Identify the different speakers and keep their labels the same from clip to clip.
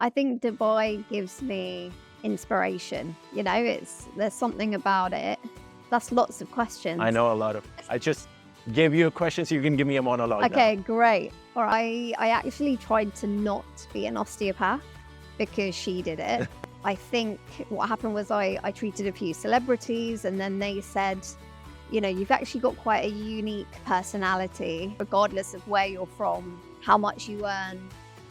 Speaker 1: I think Dubai gives me inspiration. You know, there's something about it. That's lots of questions.
Speaker 2: I know a lot of. I just gave you a question so you can give me a monologue.
Speaker 1: Okay,
Speaker 2: now.
Speaker 1: great. All right. I actually tried to not be an osteopath because she did it. I think what happened was I treated a few celebrities and then they said, you know, you've actually got quite a unique personality, regardless of where you're from, how much you earn.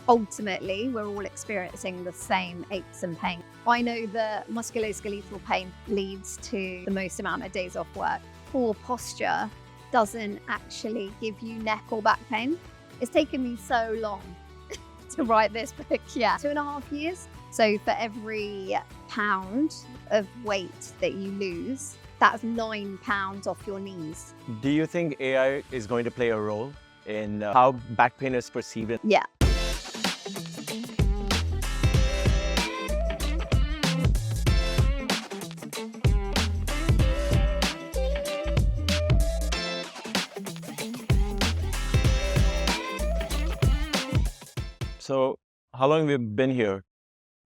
Speaker 1: Ultimately, we're all experiencing the same aches and pain. I know that musculoskeletal pain leads to the most amount of days off work. Poor posture doesn't actually give you neck or back pain. It's taken me so long to write this book, 2.5 years. So for every pound of weight that you lose, that's 9 pounds off your knees.
Speaker 2: Do you think AI is going to play a role in how back pain is perceived?
Speaker 1: Yeah.
Speaker 2: So how long have you been here?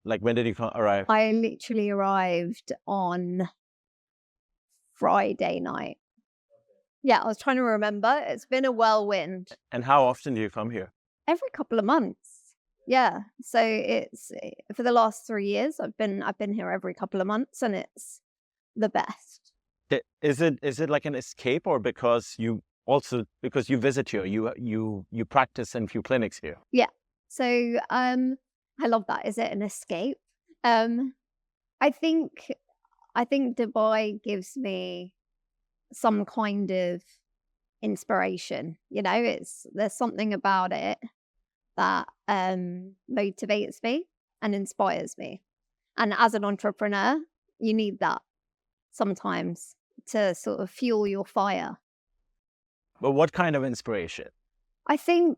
Speaker 2: Like, when did you arrive?
Speaker 1: I literally arrived on Friday night. Yeah, I was trying to remember. It's been a whirlwind.
Speaker 2: And how often do you come here?
Speaker 1: Every couple of months. Yeah. So it's for the last 3 years I've been here every couple of months and it's the best.
Speaker 2: Is it like an escape, or because you visit here, you practice in a few clinics here?
Speaker 1: Yeah. So I love that. Is it an escape? I think Dubai gives me some kind of inspiration. You know, there's something about it that motivates me and inspires me. And as an entrepreneur, you need that sometimes to sort of fuel your fire.
Speaker 2: But what kind of inspiration?
Speaker 1: I think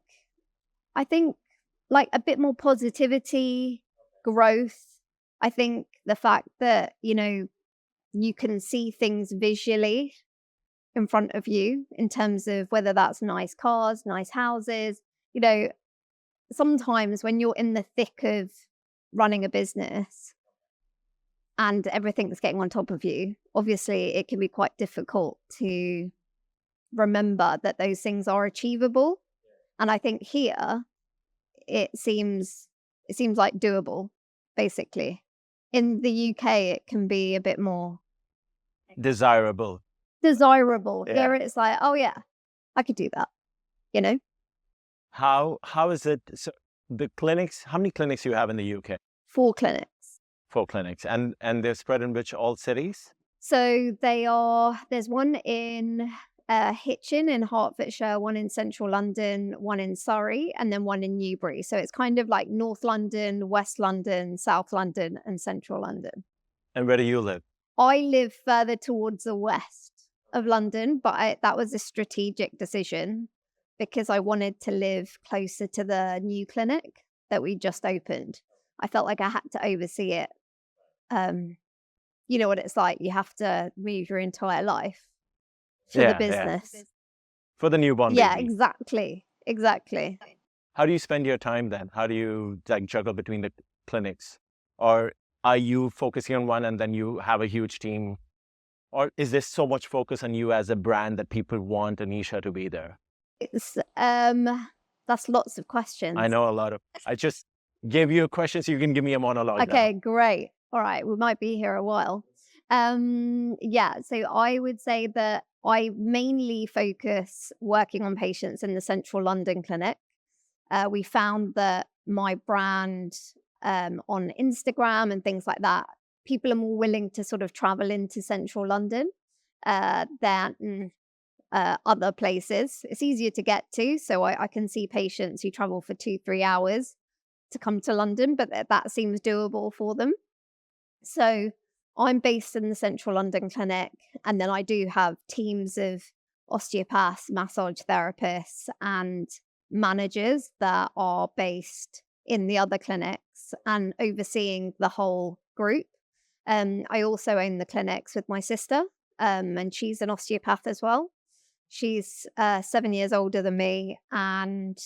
Speaker 1: like a bit more positivity, growth. I think the fact that, you know, you can see things visually in front of you in terms of whether that's nice cars, nice houses. You know, sometimes when you're in the thick of running a business and everything's getting on top of you, obviously it can be quite difficult to remember that those things are achievable. And I think here it seems like doable, basically. In the UK, it can be a bit more
Speaker 2: Desirable.
Speaker 1: desirable.
Speaker 2: Yeah.
Speaker 1: Here it's like, oh yeah, I could do that, you know?
Speaker 2: How is it? So the clinics, how many clinics do you have in the UK?
Speaker 1: 4 clinics.
Speaker 2: 4 clinics. And they're spread in which all cities?
Speaker 1: So there's one in Hitchin in Hertfordshire, one in central London, one in Surrey, and then one in Newbury. So it's kind of like North London, West London, South London, and Central London.
Speaker 2: And where do you live?
Speaker 1: I live further towards the west of London, but that was a strategic decision because I wanted to live closer to the new clinic that we just opened. I felt like I had to oversee it. You know what it's like. You have to move your entire life for the business.
Speaker 2: Yeah. For the newborn
Speaker 1: Yeah,
Speaker 2: baby.
Speaker 1: exactly.
Speaker 2: How do you spend your time then? How do you juggle between the clinics? Or are you focusing on one and then you have a huge team? Or is there so much focus on you as a brand that people want Anisha to be there?
Speaker 1: It's that's lots of questions.
Speaker 2: I know a lot of. I just gave you a question so you can give me a monologue.
Speaker 1: Okay,
Speaker 2: now.
Speaker 1: great. All right, we might be here a while. So I would say that I mainly focus working on patients in the central London clinic. We found that my brand on Instagram and things like that, people are more willing to sort of travel into central London than other places. It's easier to get to. So I can see patients who travel for 2-3 hours to come to London, but that seems doable for them. So I'm based in the central London clinic, and then I do have teams of osteopaths, massage therapists, and managers that are based in the other clinics and overseeing the whole group. I also own the clinics with my sister, and she's an osteopath as well. She's 7 years older than me and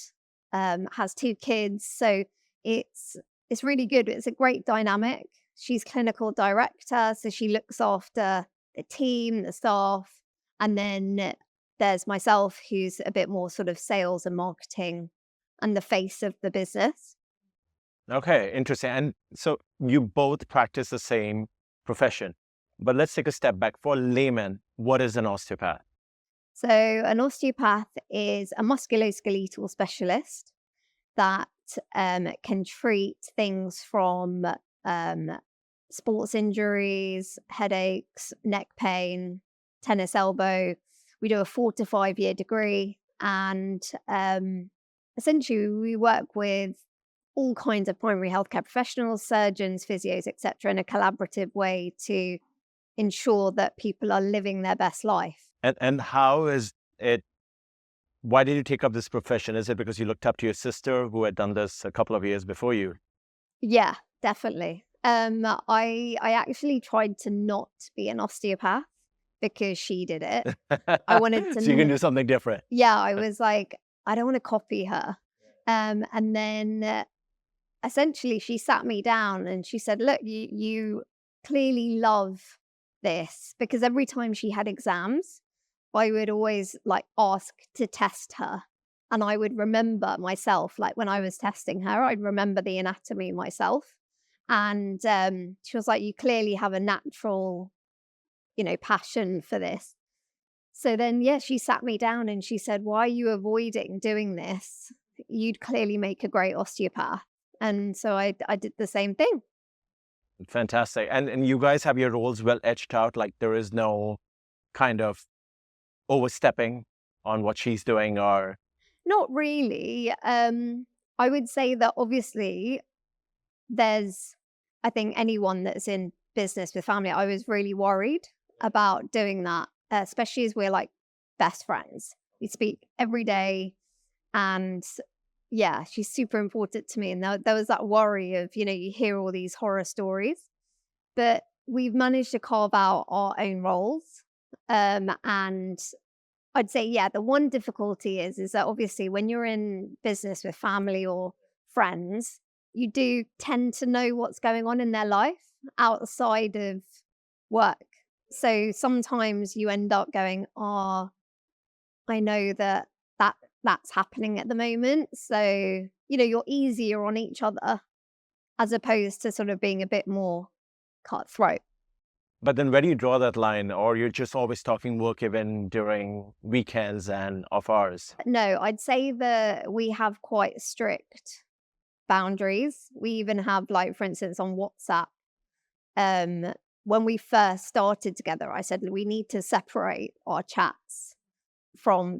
Speaker 1: has 2 kids. So it's it's really good. It's a great dynamic. She's clinical director, so she looks after the team, the staff, and then there's myself, who's a bit more sort of sales and marketing and the face of the business.
Speaker 2: Okay, interesting. And so you both practice the same profession, but let's take a step back. For layman, what is an osteopath?
Speaker 1: So, an osteopath is a musculoskeletal specialist that can treat things from um, sports injuries, headaches, neck pain, tennis elbow. We do a 4 to 5 year degree, and essentially we work with all kinds of primary healthcare professionals, surgeons, physios, etc., in a collaborative way to ensure that people are living their best life.
Speaker 2: And how is it? Why did you take up this profession? Is it because you looked up to your sister who had done this a couple of years before you?
Speaker 1: Yeah, definitely. I actually tried to not be an osteopath because she did it. I wanted to
Speaker 2: So you can do something different.
Speaker 1: yeah, I was like, I don't want to copy her. And then essentially she sat me down and she said, look, you clearly love this, because every time she had exams, I would always like ask to test her. And I would remember myself, like when I was testing her, I'd remember the anatomy myself. And she was like, you clearly have a natural, passion for this. So then, yeah, she sat me down and she said, why are you avoiding doing this? You'd clearly make a great osteopath. And so I did the same thing.
Speaker 2: Fantastic. And you guys have your roles well etched out, like there is no kind of overstepping on what she's doing or
Speaker 1: Not really. I would say that obviously I think anyone that's in business with family, I was really worried about doing that, especially as we're like best friends. We speak every day, and yeah, she's super important to me. And there was that worry of, you hear all these horror stories, but we've managed to carve out our own roles. And I'd say, yeah, the one difficulty is that obviously when you're in business with family or friends, you do tend to know what's going on in their life outside of work. So sometimes you end up going, oh, I know that's happening at the moment. So, you're easier on each other as opposed to sort of being a bit more cutthroat.
Speaker 2: but then where do you draw that line? Or you're just always talking work even during weekends and off hours?
Speaker 1: No, I'd say that we have quite strict boundaries. We even have, like, for instance, on WhatsApp, when we first started together, I said we need to separate our chats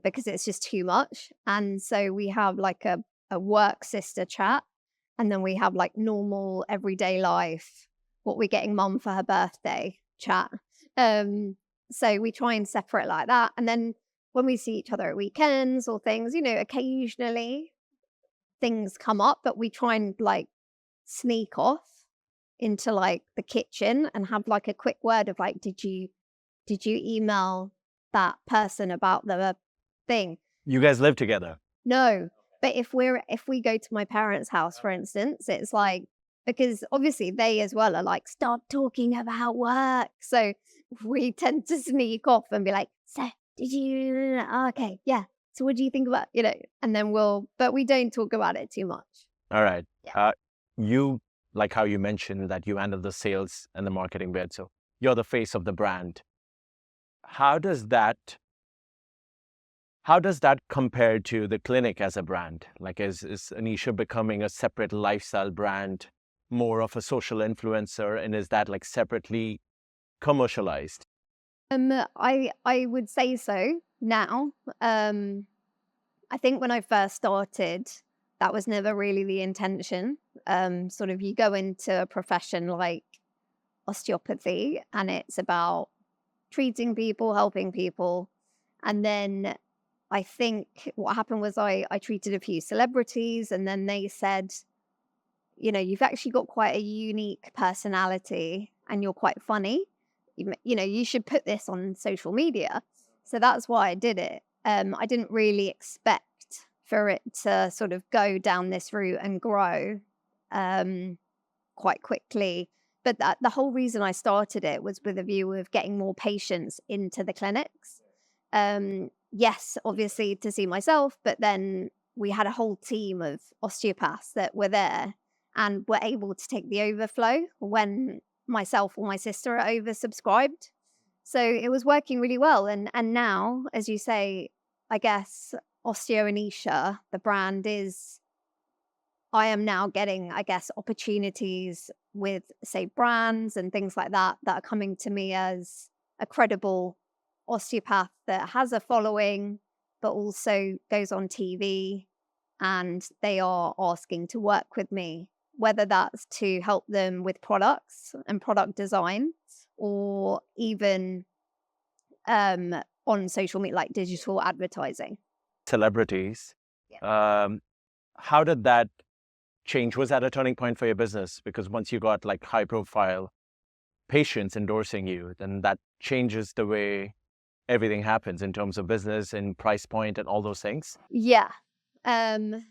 Speaker 1: because it's just too much. And so we have like a work sister chat, and then we have like normal everyday life, what we're getting mum for her birthday chat. Um, so we try and separate like that. And then when we see each other at weekends or things, occasionally things come up, but we try and like sneak off into like the kitchen and have like a quick word of like, did you email that person about the thing?
Speaker 2: You guys live together.
Speaker 1: No. But if we go to my parents' house, for instance, it's like, because obviously they as well are like, stop talking about work. So we tend to sneak off and be like, so did you okay, yeah. So what do you think about, and then but we don't talk about it too much.
Speaker 2: All right.
Speaker 1: Yeah.
Speaker 2: You, like how you mentioned that you handle the sales and the marketing bit. So you're the face of the brand. How does that compare to the clinic as a brand? Like is Anisha becoming a separate lifestyle brand, more of a social influencer, and is that like separately commercialized?
Speaker 1: I would say so now. I think when I first started, that was never really the intention. Sort of you go into a profession like osteopathy and it's about treating people, helping people. And then I think what happened was I treated a few celebrities, and then they said, you've actually got quite a unique personality and you're quite funny. You should put this on social media. So that's why I did it. I didn't really expect for it to sort of go down this route and grow. quite quickly. But the whole reason I started it was with a view of getting more patients into the clinics. Yes, obviously to see myself, but then we had a whole team of osteopaths that were there and were able to take the overflow when myself or my sister are oversubscribed. So it was working really well. And now, as you say, I guess Anisha, the brand is, I am now getting, I guess, opportunities with, say, brands and things like that that are coming to me as a credible osteopath that has a following, but also goes on TV, and they are asking to work with me, whether that's to help them with products and product design, or even on social media, like digital advertising.
Speaker 2: Celebrities. Um, how did that change? Was that a turning point for your business? Because once you got like high profile patients endorsing you, then that changes the way everything happens in terms of business and price point and all those things.
Speaker 1: Yeah. Um,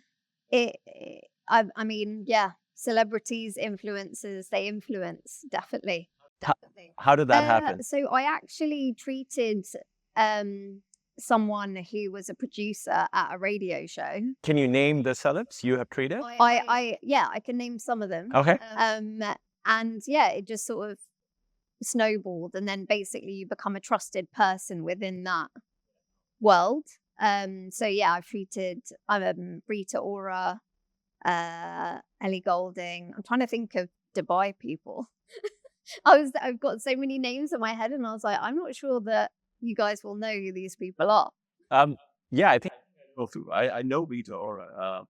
Speaker 1: I mean, yeah, celebrities, influencers, they influence, definitely.
Speaker 2: How,
Speaker 1: Definitely.
Speaker 2: how did that happen?
Speaker 1: So I actually treated someone who was a producer at a radio show.
Speaker 2: Can you name the celebs you have treated?
Speaker 1: Yeah, I can name some of them.
Speaker 2: Okay.
Speaker 1: And yeah, it just sort of snowballed, and then basically you become a trusted person within that world. So yeah, I've treated Rita Ora, Ellie Goulding. I'm trying to think of Dubai people. I've got so many names in my head, and I was like, I'm not sure that you guys will know who these people are.
Speaker 2: Yeah, I think
Speaker 3: Go through. I know Rita Ora.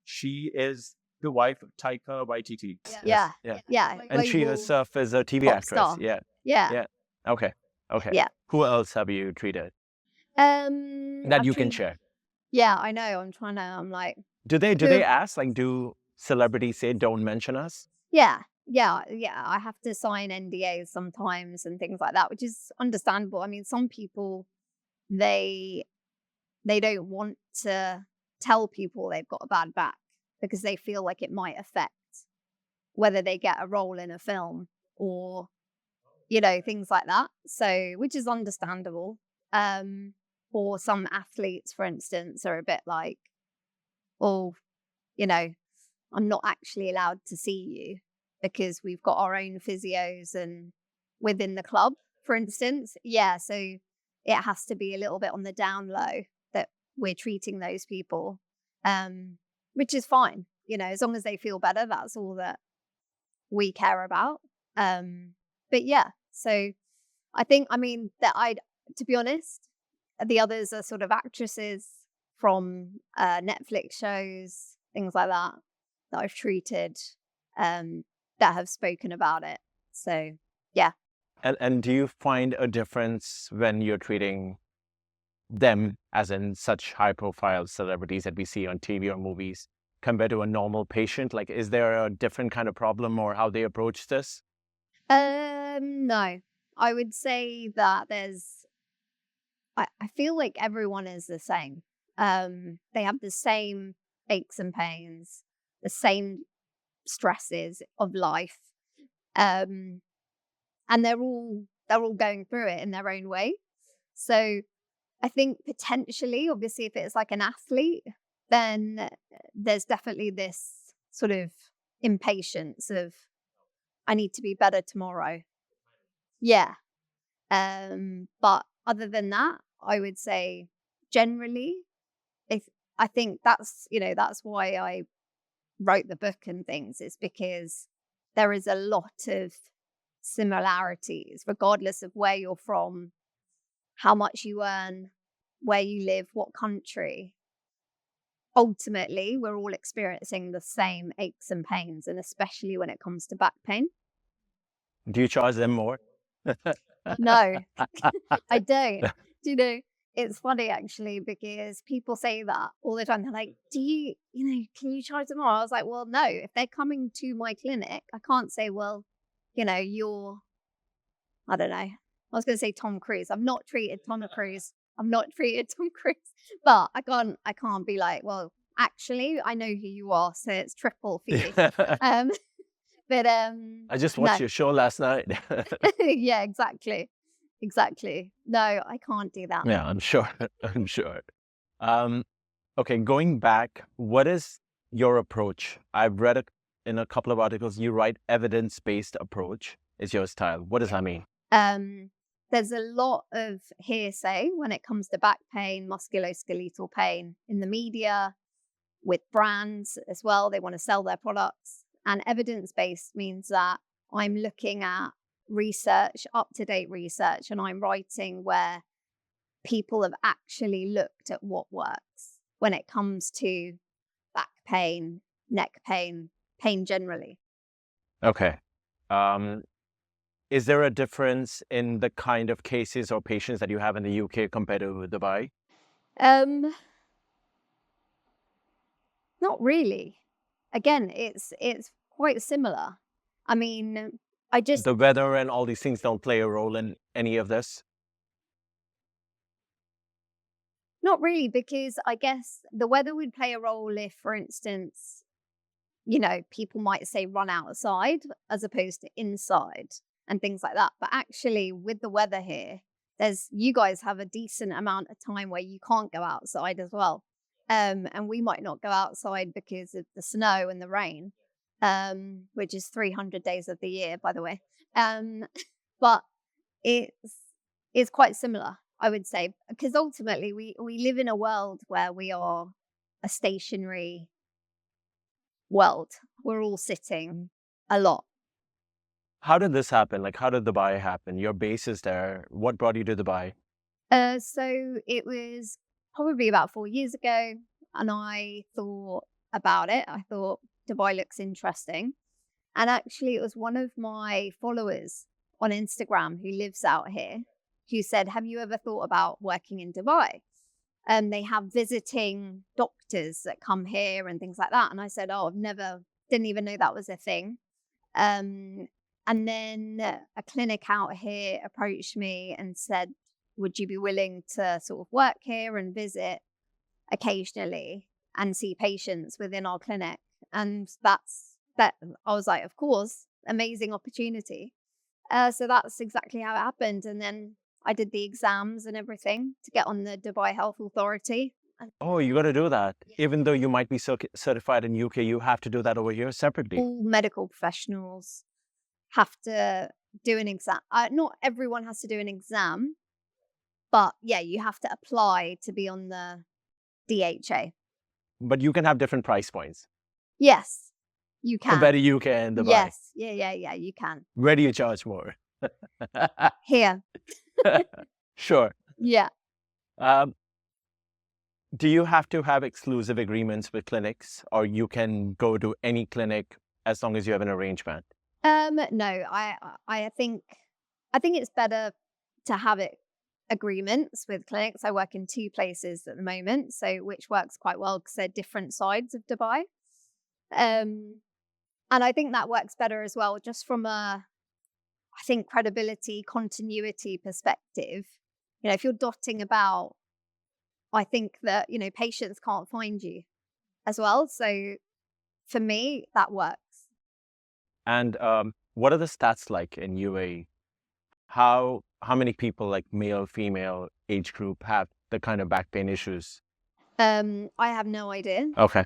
Speaker 3: She is the wife of Taika Waititi.
Speaker 1: Yeah,
Speaker 2: yeah.
Speaker 1: yeah.
Speaker 2: And she
Speaker 1: global
Speaker 2: herself is a TV
Speaker 1: pop
Speaker 2: actress.
Speaker 1: star.
Speaker 2: Yeah.
Speaker 1: Yeah,
Speaker 2: Yeah. Okay. Okay.
Speaker 1: yeah.
Speaker 2: Who else have you treated that
Speaker 1: I've
Speaker 2: you can
Speaker 1: treated-
Speaker 2: share?
Speaker 1: Yeah, I know. I'm like,
Speaker 2: Do
Speaker 1: who
Speaker 2: they
Speaker 1: have-
Speaker 2: ask, like, do celebrities say don't mention us?
Speaker 1: yeah, I have to sign NDAs sometimes and things like that, which is understandable. I mean, some people, they don't want to tell people they've got a bad back because they feel like it might affect whether they get a role in a film, or things like that. So, which is understandable. Or some athletes, for instance, are a bit like, oh, I'm not actually allowed to see you because we've got our own physios and within the club, for instance. Yeah, so it has to be a little bit on the down low that we're treating those people, which is fine. As long as they feel better, that's all that we care about. But yeah, so I think, I mean, to be honest, the others are sort of actresses from Netflix shows, things like that I've treated, that have spoken about it. So yeah.
Speaker 2: And do you find a difference when you're treating them, as in such high profile celebrities that we see on TV or movies, compared to a normal patient? Like, is there a different kind of problem or how they approach this?
Speaker 1: No, I would say that I feel like everyone is the same. They have the same aches and pains, the same stresses of life. And they're all going through it in their own way. So I think potentially, obviously, if it's like an athlete, then there's definitely this sort of impatience of, I need to be better tomorrow. Yeah. But other than that, I would say generally, if I think that's why I wrote the book and things, is because there is a lot of similarities, regardless of where you're from, how much you earn, where you live, what country. Ultimately, we're all experiencing the same aches and pains, and especially when it comes to back pain.
Speaker 2: Do you charge them more?
Speaker 1: No, I don't. Do you know, it's funny actually, because people say that all the time. They're like, do you, can you charge them more? I was like, well, no, if they're coming to my clinic, I can't say, well, you're, I don't know. I was going to say Tom Cruise. I've not treated Tom Cruise. But I can't be like, well, actually, I know who you are, so it's triple for you. Um, but
Speaker 2: I just
Speaker 1: no,
Speaker 2: watched your show last night.
Speaker 1: yeah, exactly. No, I can't do that.
Speaker 2: Yeah, I'm sure. I'm sure. Um, okay, going back, what is your approach? I've read in a couple of articles, you write evidence-based approach is your style. What does that mean?
Speaker 1: There's a lot of hearsay when it comes to back pain, musculoskeletal pain in the media, with brands as well. They want to sell their products. And evidence-based means that I'm looking at research, up-to-date research, and I'm writing where people have actually looked at what works when it comes to back pain, neck pain, pain generally.
Speaker 2: Okay. Um, is there a difference in the kind of cases or patients that you have in the UK compared to Dubai?
Speaker 1: Um, Not really. Again, it's quite similar. I mean, I just
Speaker 2: The weather and all these things don't play a role in any of this?
Speaker 1: not really, because I guess the weather would play a role if, for instance, people might say run outside as opposed to inside and things like that. But actually, with the weather here, you guys have a decent amount of time where you can't go outside as well. And we might not go outside because of the snow and the rain, which is 300 days of the year, by the way. But it's quite similar, I would say, because ultimately we live in a world where we are a stationary world. We're all sitting a lot.
Speaker 2: How did this happen? Like, how did Dubai happen? Your base is there. What brought you to Dubai?
Speaker 1: So it was probably about 4 years ago, and I thought about it. I thought Dubai looks interesting. And actually, it was one of my followers on Instagram who lives out here who said, have you ever thought about working in Dubai? They have visiting doctors that come here and things like that. And I said, oh, didn't even know that was a thing. Um, and then a clinic out here approached me and said, would you be willing to sort of work here and visit occasionally and see patients within our clinic? And that. I was like, of course, amazing opportunity. So that's exactly how it happened. And then I did the exams and everything to get on the Dubai Health Authority.
Speaker 2: Oh, you got to do that. Even though you might be certified in UK, you have to do that over here separately.
Speaker 1: All medical professionals have to do an exam. Not everyone has to do an exam, but yeah, you have to apply to be on the DHA.
Speaker 2: But you can have different price points
Speaker 1: Yes, you can.
Speaker 2: compared to UK and Dubai.
Speaker 1: Yes, yeah, you can.
Speaker 2: Where do you charge more?
Speaker 1: Here.
Speaker 2: Sure.
Speaker 1: Yeah.
Speaker 2: Do you have to have exclusive agreements with clinics, or you can go to any clinic as long as you have an arrangement?
Speaker 1: No, I think it's better to have agreements with clinics. I work in 2 places at the moment, so which works quite well because they're different sides of Dubai. And I think that works better as well, just from I think credibility, continuity perspective. If you're dotting about, I think that, patients can't find you as well. So for me, that works.
Speaker 2: And what are the stats like in UAE? How many people, like male, female, age group, have the kind of back pain issues?
Speaker 1: I have no idea.
Speaker 2: Okay.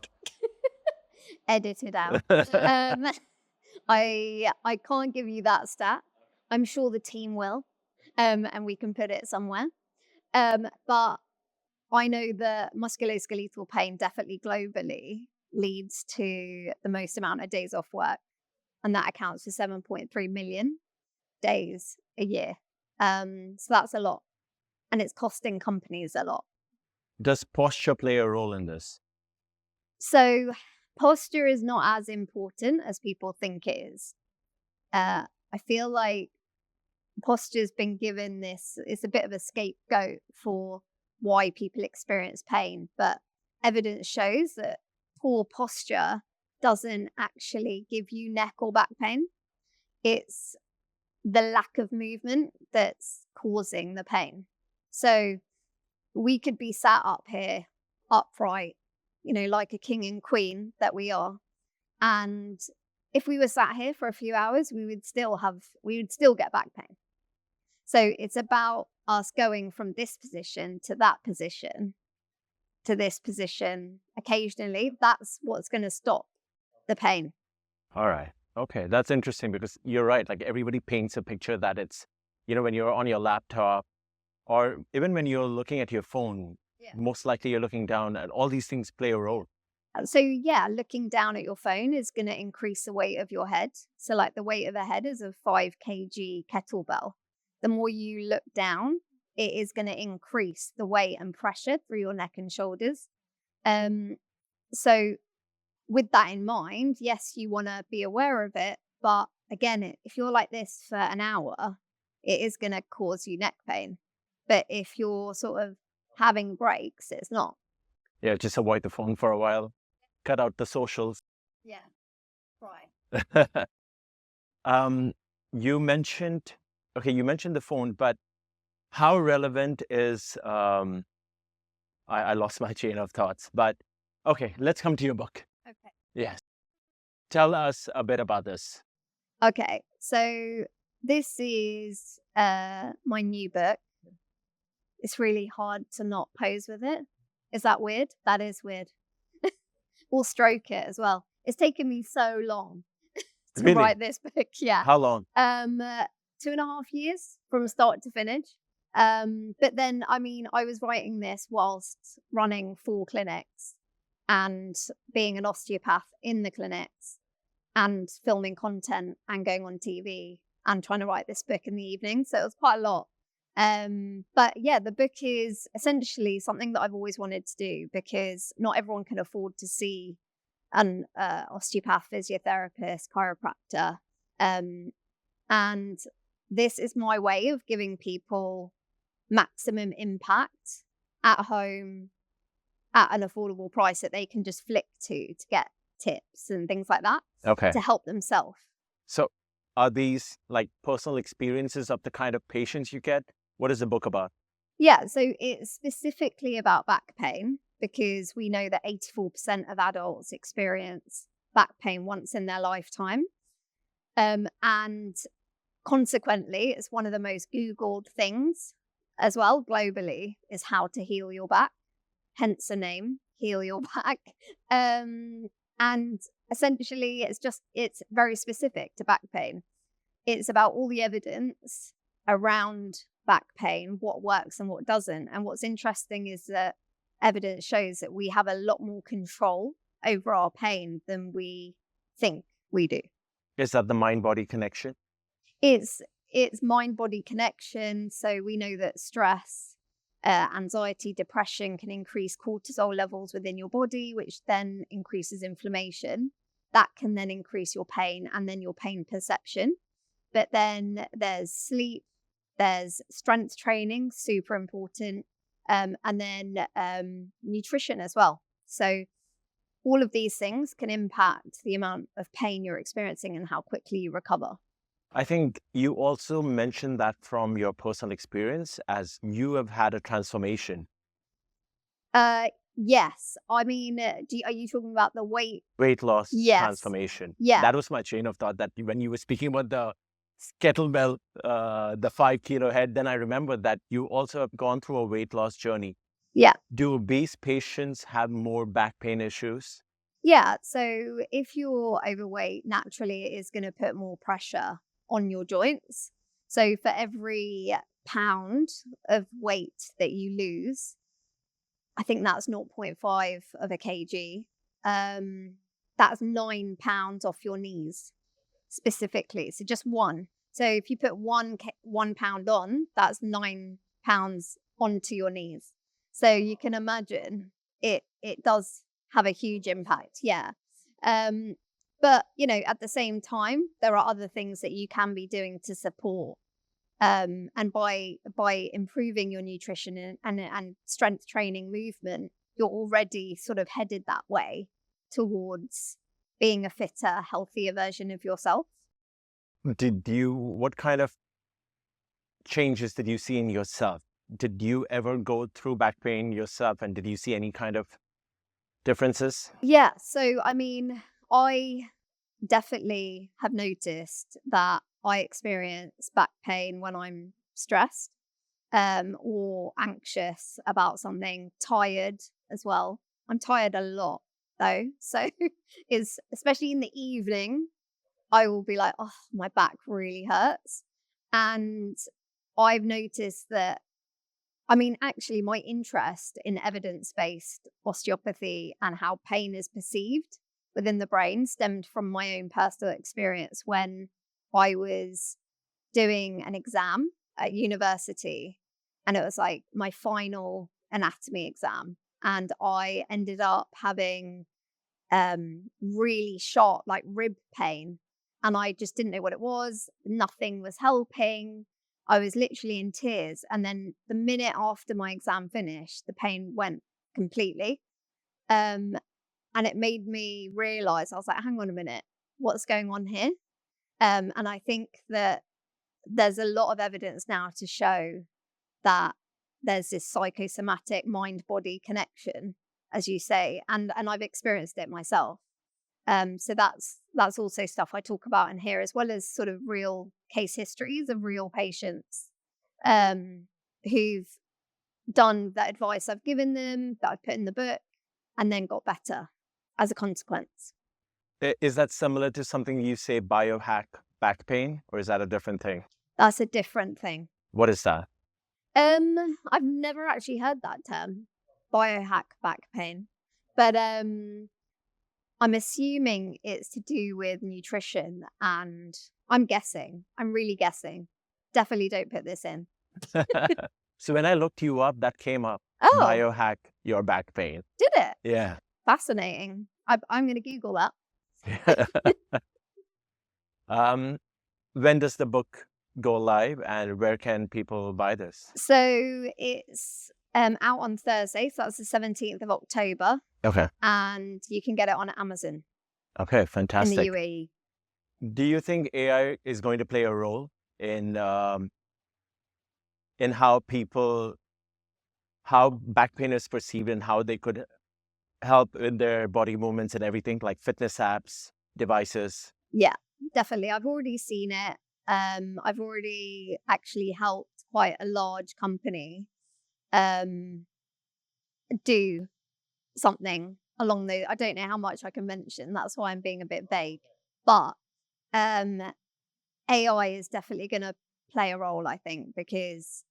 Speaker 1: Edit it out. I can't give you that stat. I'm sure the team will, and we can put it somewhere. But I know that musculoskeletal pain definitely globally leads to the most amount of days off work, and that accounts for 7.3 million days a year. So that's a lot, and it's costing companies a lot.
Speaker 2: Does posture play a role in this?
Speaker 1: So posture is not as important as people think it is. I feel like posture's been given it's a bit of a scapegoat for why people experience pain, but evidence shows that poor posture doesn't actually give you neck or back pain. It's the lack of movement that's causing the pain. So we could be sat up here upright like a king and queen that we are. And if we were sat here for a few hours, we would still get back pain. So it's about us going from this position to that position to this position occasionally. That's what's going to stop the pain.
Speaker 2: All right. Okay. That's interesting because you're right. Like everybody paints a picture that it's, when you're on your laptop or even when you're looking at your phone, most likely you're looking down and all these things play a role.
Speaker 1: So yeah, looking down at your phone is going to increase the weight of your head. So like the weight of a head is a 5 kg kettlebell. The more you look down, it is going to increase the weight and pressure through your neck and shoulders. So with that in mind, yes, you want to be aware of it. But again, if you're like this for an hour, it is going to cause you neck pain. But if you're sort of having breaks, it's not.
Speaker 2: Yeah, just avoid the phone for a while. Cut out the socials.
Speaker 1: Yeah, right.
Speaker 2: You mentioned the phone, but how relevant is, I lost my chain of thoughts, but okay, let's come to your book.
Speaker 1: Okay.
Speaker 2: Yes. Tell us a bit about this.
Speaker 1: Okay, so this is my new book. It's really hard to not pose with it. Is that weird? That is weird. Or stroke it as well. It's taken me so long to write this book. Yeah.
Speaker 2: How long?
Speaker 1: 2.5 years from start to finish. But then, I was writing this whilst running 4 clinics and being an osteopath in the clinics and filming content and going on TV and trying to write this book in the evening. So it was quite a lot. But yeah, the book is essentially something that I've always wanted to do because not everyone can afford to see an osteopath, physiotherapist, chiropractor. And this is my way of giving people maximum impact at home at an affordable price that they can just flick to get tips and things like that.
Speaker 2: Okay.
Speaker 1: To help themselves.
Speaker 2: So are these like personal experiences of the kind of patients you get? What is the book about?
Speaker 1: Yeah, so it's specifically about back pain because we know that 84% of adults experience back pain once in their lifetime. And consequently, it's one of the most Googled things as well globally is how to heal your back, hence the name, Heal Your Back. And essentially, it's very specific to back pain. It's about all the evidence around back pain, what works and what doesn't. And what's interesting is that evidence shows that we have a lot more control over our pain than we think we do.
Speaker 2: Is that the mind-body connection?
Speaker 1: It's mind-body connection. So we know that stress, anxiety, depression can increase cortisol levels within your body, which then increases inflammation. That can then increase your pain and then your pain perception. But then there's sleep, there's strength training, super important, and then nutrition as well. So all of these things can impact the amount of pain you're experiencing and how quickly you recover.
Speaker 2: I think you also mentioned that from your personal experience as you have had a transformation.
Speaker 1: Yes. Are you talking about the weight
Speaker 2: loss transformation?
Speaker 1: Yeah.
Speaker 2: That was my chain of thought, that when you were speaking about the kettlebell, the 5 kilo head, then I remembered that you also have gone through a weight loss journey.
Speaker 1: Yeah.
Speaker 2: Do obese patients have more back pain issues?
Speaker 1: Yeah. So if you're overweight, naturally it is going to put more pressure on your joints. So for every pound of weight that you lose, I think that's 0.5 of a kg. That's 9 pounds off your knees specifically. So just one. So if you put 1 pound on, that's 9 pounds onto your knees. So you can imagine it does have a huge impact. Yeah. But, at the same time, there are other things that you can be doing to support. And by improving your nutrition and strength training movement, you're already sort of headed that way towards being a fitter, healthier version of yourself.
Speaker 2: What kind of changes did you see in yourself? Did you ever go through back pain yourself? And did you see any kind of differences?
Speaker 1: Yeah. So, I mean, I definitely have noticed that I experience back pain when I'm stressed, or anxious about something, tired as well. I'm tired a lot though. So is especially in the evening, I will be like, oh, my back really hurts. And I've noticed that, I mean, actually, my interest in evidence based osteopathy and how pain is perceived within the brain stemmed from my own personal experience when I was doing an exam at university, and it was like my final anatomy exam. And I ended up having really sharp, like rib pain. And I just didn't know what it was. Nothing was helping. I was literally in tears. And then the minute after my exam finished, the pain went completely. Um, and it made me realize, I was like, hang on a minute, what's going on here? And I think that there's a lot of evidence now to show that there's this psychosomatic mind body connection, as you say, and I've experienced it myself. So that's also stuff I talk about in here, as well as sort of real case histories of real patients who've done that advice I've given them, that I've put in the book, and then got better as a consequence.
Speaker 2: Is that similar to something you say biohack back pain, or is that a different thing?
Speaker 1: That's a different thing.
Speaker 2: What is that?
Speaker 1: I've never actually heard that term, biohack back pain, but I'm assuming it's to do with nutrition, and I'm guessing. I'm really guessing. Definitely don't put this in.
Speaker 2: So when I looked you up, that came up.
Speaker 1: Oh,
Speaker 2: Biohack your back pain.
Speaker 1: did it?
Speaker 2: Yeah.
Speaker 1: Fascinating. I'm going to Google that.
Speaker 2: When does the book go live, and where can people buy this?
Speaker 1: So it's out on Thursday. So that's the 17th of October.
Speaker 2: Okay.
Speaker 1: And you can get it on Amazon
Speaker 2: Okay,
Speaker 1: in the
Speaker 2: fantastic.
Speaker 1: UAE.
Speaker 2: Do you think AI is going to play a role in how back pain is perceived and how they could help in their body movements and everything, like fitness apps, devices?
Speaker 1: Yeah, definitely. I've already seen it. I've already actually helped quite a large company do something along the, I don't know how much I can mention. That's why I'm being a bit vague. But AI is definitely going to play a role, I think, because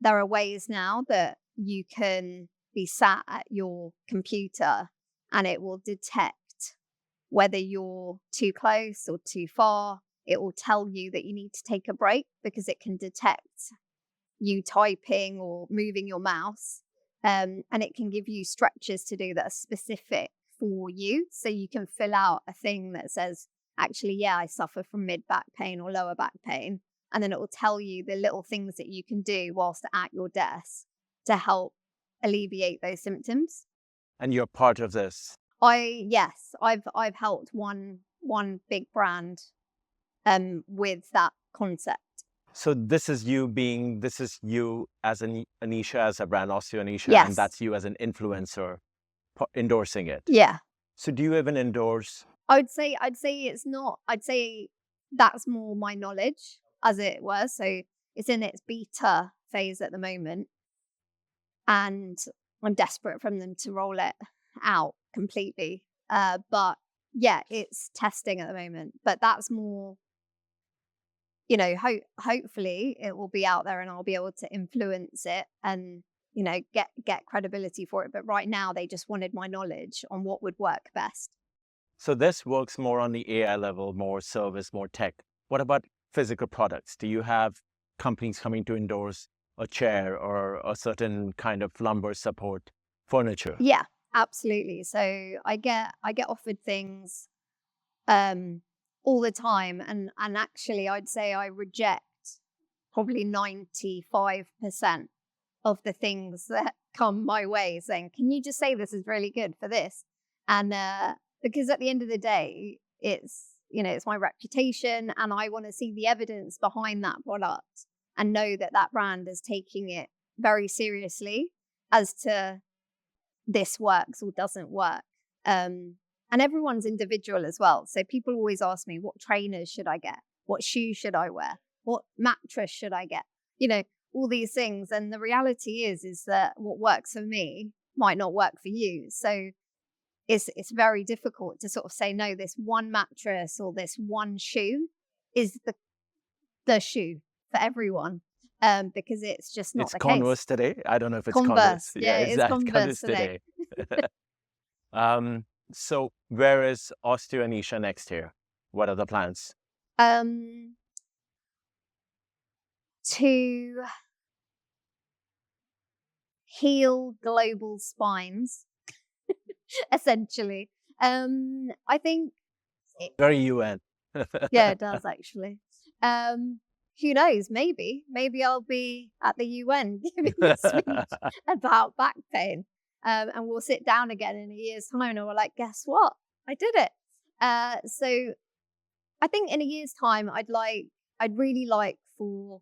Speaker 1: there are ways now that you can be sat at your computer and it will detect whether you're too close or too far. It will tell you that you need to take a break because it can detect you typing or moving your mouse. And it can give you stretches to do that are specific for you. So you can fill out a thing that says, actually, yeah, I suffer from mid back pain or lower back pain. And then it will tell you the little things that you can do whilst at your desk to help alleviate those symptoms.
Speaker 2: And you're part of this.
Speaker 1: Yes, I've helped one big brand with that concept.
Speaker 2: So this is you as Anisha, as a brand, Osteo Anisha,
Speaker 1: Yes.
Speaker 2: and that's you as an influencer endorsing it.
Speaker 1: Yeah.
Speaker 2: So do you even endorse?
Speaker 1: I'd say it's not. I'd say that's more my knowledge, as it were. So it's in its beta phase at the moment, and I'm desperate for them to roll it out completely. But yeah, it's testing at the moment. But that's more, hopefully it will be out there and I'll be able to influence it and get credibility for it. But right now they just wanted my knowledge on what would work best.
Speaker 2: So this works more on the AI level, more service, more tech. What about physical products? Do you have companies coming to endorse a chair or a certain kind of lumbar support furniture?
Speaker 1: Yeah, absolutely. So I get offered things all the time, and actually I'd say I reject probably 95% of the things that come my way, saying, can you just say this is really good for this? And because at the end of the day, it's my reputation, and I want to see the evidence behind that product and know that that brand is taking it very seriously as to this works or doesn't work. And everyone's individual as well. So people always ask me, what trainers should I get? What shoes should I wear? What mattress should I get? You know, all these things. And the reality is that what works for me might not work for you. So it's very difficult to sort of say, no, this one mattress or this one shoe is the shoe for everyone. Because it's just not
Speaker 2: It's
Speaker 1: the
Speaker 2: Converse
Speaker 1: case.
Speaker 2: today. I don't know if it's
Speaker 1: Converse.
Speaker 2: Yeah,
Speaker 1: Yeah, it's
Speaker 2: exactly.
Speaker 1: Converse today.
Speaker 2: So where is Osteo Anisha next year? What are the plans?
Speaker 1: To heal global spines, essentially. I think
Speaker 2: Very UN.
Speaker 1: yeah, it does actually. Who knows? Maybe I'll be at the UN giving a speech about back pain, and we'll sit down again in a year's time, and we're like, guess what? I did it. So I think in a year's time, I'd really like for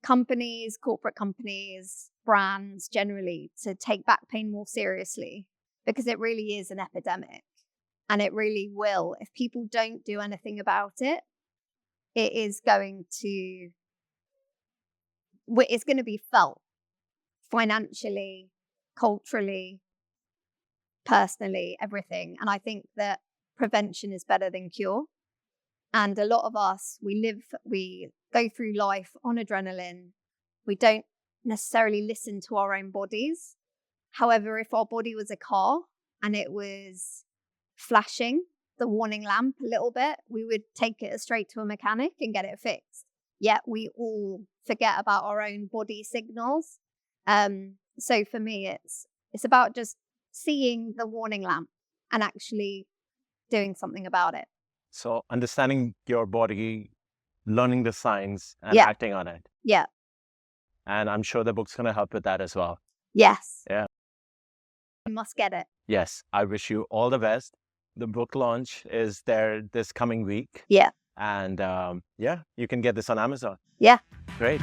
Speaker 1: companies, corporate companies, brands generally to take back pain more seriously, because it really is an epidemic, and it really will. If people don't do anything about it, it's going to be felt financially, culturally, personally, everything. And I think that prevention is better than cure. And a lot of us, we go through life on adrenaline. We don't necessarily listen to our own bodies. However, if our body was a car and it was flashing the warning lamp a little bit, we would take it straight to a mechanic and get it fixed. Yet we all forget about our own body signals. So for me, it's about just seeing the warning lamp and actually doing something about it.
Speaker 2: So understanding your body, learning the signs and
Speaker 1: Yeah.
Speaker 2: acting on it.
Speaker 1: Yeah.
Speaker 2: And I'm sure the book's going to help with that as well.
Speaker 1: Yes.
Speaker 2: Yeah.
Speaker 1: You must get it.
Speaker 2: Yes. I wish you all the best. The book launch is there this coming week.
Speaker 1: Yeah.
Speaker 2: And yeah, you can get this on Amazon.
Speaker 1: Yeah.
Speaker 2: Great.